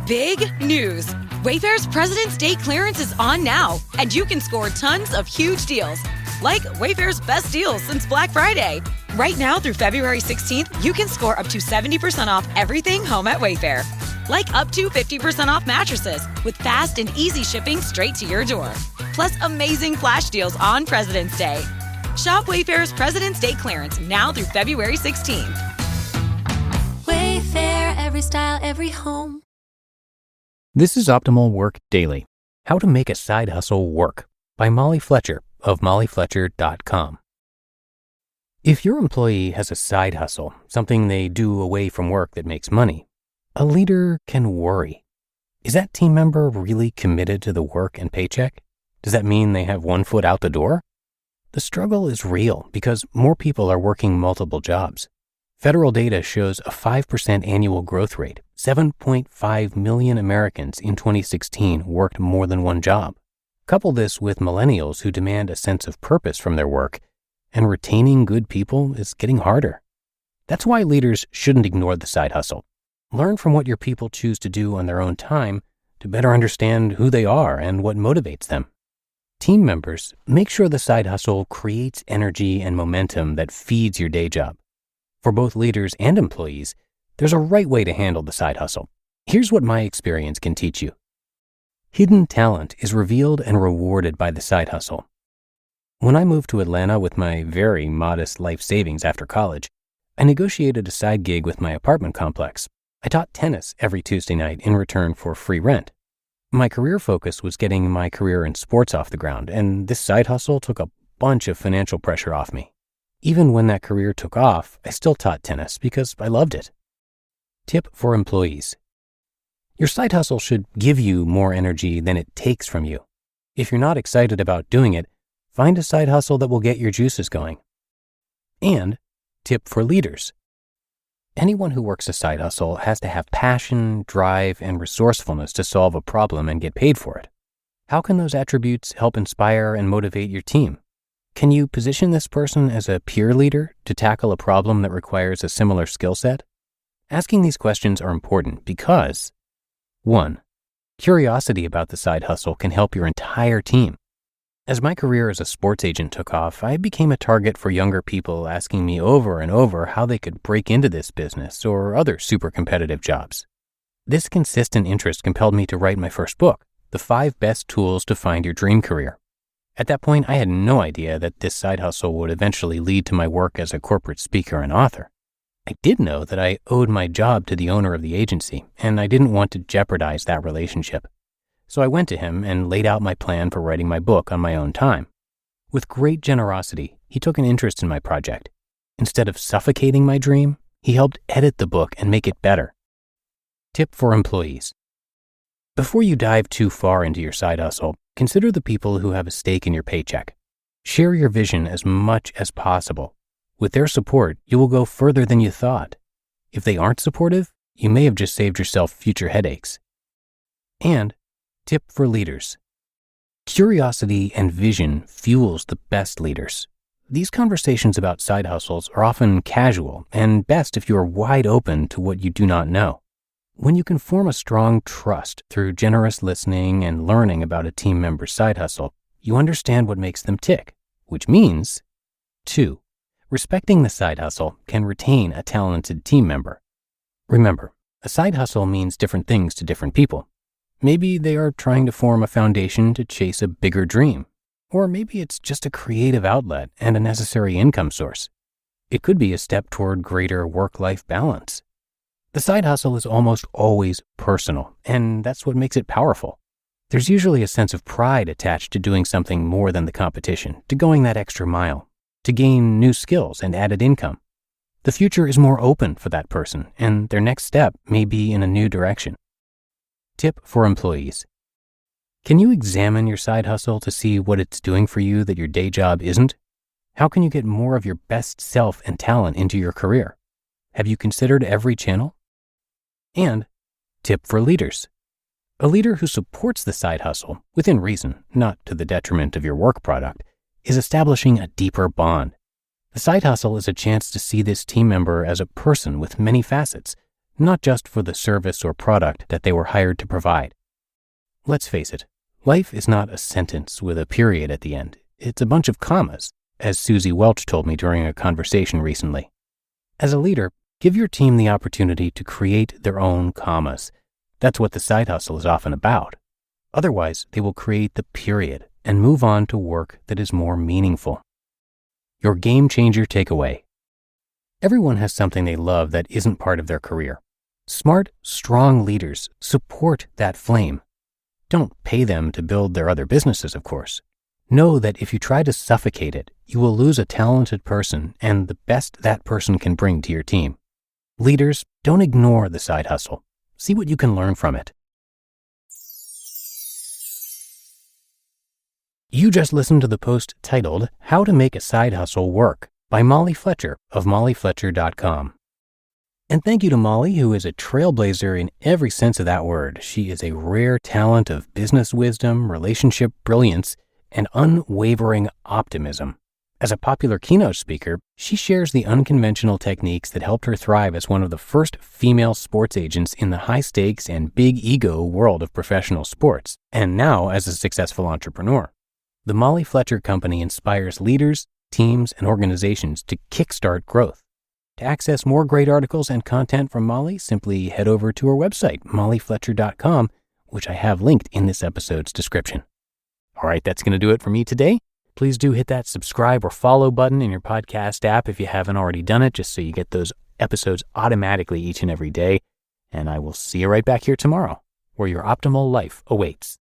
Big news! Wayfair's President's Day clearance is on now, and you can score tons of huge deals. Like Wayfair's best deals since Black Friday. Right now through February 16th, you can score up to 70% off everything home at Wayfair. Like up to 50% off mattresses with fast and easy shipping straight to your door. Plus amazing flash deals on President's Day. Shop Wayfair's President's Day clearance now through February 16th. Wayfair, every style, every home. This is Optimal Work Daily, How to Make a Side Hustle Work by Molly Fletcher of mollyfletcher.com. If your employee has a side hustle, something they do away from work that makes money, a leader can worry. Is that team member really committed to the work and paycheck? Does that mean they have one foot out the door? The struggle is real because more people are working multiple jobs. Federal data shows a 5% annual growth rate. 7.5 million Americans in 2016 worked more than one job. Couple this with millennials who demand a sense of purpose from their work, and retaining good people is getting harder. That's why leaders shouldn't ignore the side hustle. Learn from what your people choose to do on their own time to better understand who they are and what motivates them. Team members, make sure the side hustle creates energy and momentum that feeds your day job. For both leaders and employees, there's a right way to handle the side hustle. Here's what my experience can teach you. Hidden talent is revealed and rewarded by the side hustle. When I moved to Atlanta with my very modest life savings after college, I negotiated a side gig with my apartment complex. I taught tennis every Tuesday night in return for free rent. My career focus was getting my career in sports off the ground, and this side hustle took a bunch of financial pressure off me. Even when that career took off, I still taught tennis because I loved it. Tip for employees. Your side hustle should give you more energy than it takes from you. If you're not excited about doing it, find a side hustle that will get your juices going. And tip for leaders. Anyone who works a side hustle has to have passion, drive, and resourcefulness to solve a problem and get paid for it. How can those attributes help inspire and motivate your team? Can you position this person as a peer leader to tackle a problem that requires a similar skill set? Asking these questions are important because 1. Curiosity about the side hustle can help your entire team. As my career as a sports agent took off, I became a target for younger people asking me over and over how they could break into this business or other super competitive jobs. This consistent interest compelled me to write my first book, The 5 Best Tools to Find Your Dream Career. At that point, I had no idea that this side hustle would eventually lead to my work as a corporate speaker and author. I did know that I owed my job to the owner of the agency, and I didn't want to jeopardize that relationship. So I went to him and laid out my plan for writing my book on my own time. With great generosity, he took an interest in my project. Instead of suffocating my dream, he helped edit the book and make it better. Tip for employees. Before you dive too far into your side hustle, consider the people who have a stake in your paycheck. Share your vision as much as possible. With their support, you will go further than you thought. If they aren't supportive, you may have just saved yourself future headaches. And tip for leaders. Curiosity and vision fuels the best leaders. These conversations about side hustles are often casual and best if you are wide open to what you do not know. When you can form a strong trust through generous listening and learning about a team member's side hustle, you understand what makes them tick, which means 2. Respecting the side hustle can retain a talented team member. Remember, a side hustle means different things to different people. Maybe they are trying to form a foundation to chase a bigger dream, or maybe it's just a creative outlet and a necessary income source. It could be a step toward greater work-life balance. The side hustle is almost always personal, and that's what makes it powerful. There's usually a sense of pride attached to doing something more than the competition, to going that extra mile, to gain new skills and added income. The future is more open for that person, and their next step may be in a new direction. Tip for employees. Can you examine your side hustle to see what it's doing for you that your day job isn't? How can you get more of your best self and talent into your career? Have you considered every channel? And tip for leaders. A leader who supports the side hustle, within reason, not to the detriment of your work product, is establishing a deeper bond. The side hustle is a chance to see this team member as a person with many facets, not just for the service or product that they were hired to provide. Let's face it, life is not a sentence with a period at the end. It's a bunch of commas, as Susie Welch told me during a conversation recently. As a leader, give your team the opportunity to create their own commas. That's what the side hustle is often about. Otherwise, they will create the period and move on to work that is more meaningful. Your game changer takeaway. Everyone has something they love that isn't part of their career. Smart, strong leaders support that flame. Don't pay them to build their other businesses, of course. Know that if you try to suffocate it, you will lose a talented person and the best that person can bring to your team. Leaders, don't ignore the side hustle. See what you can learn from it. You just listened to the post titled, How to Make a Side Hustle Work by Molly Fletcher of mollyfletcher.com. And thank you to Molly, who is a trailblazer in every sense of that word. She is a rare talent of business wisdom, relationship brilliance, and unwavering optimism. As a popular keynote speaker, she shares the unconventional techniques that helped her thrive as one of the first female sports agents in the high-stakes and big ego world of professional sports, and now as a successful entrepreneur. The Molly Fletcher Company inspires leaders, teams, and organizations to kickstart growth. To access more great articles and content from Molly, simply head over to her website, mollyfletcher.com, which I have linked in this episode's description. All right, that's going to do it for me today. Please do hit that subscribe or follow button in your podcast app if you haven't already done it, just so you get those episodes automatically each and every day. And I will see you right back here tomorrow, where your optimal life awaits.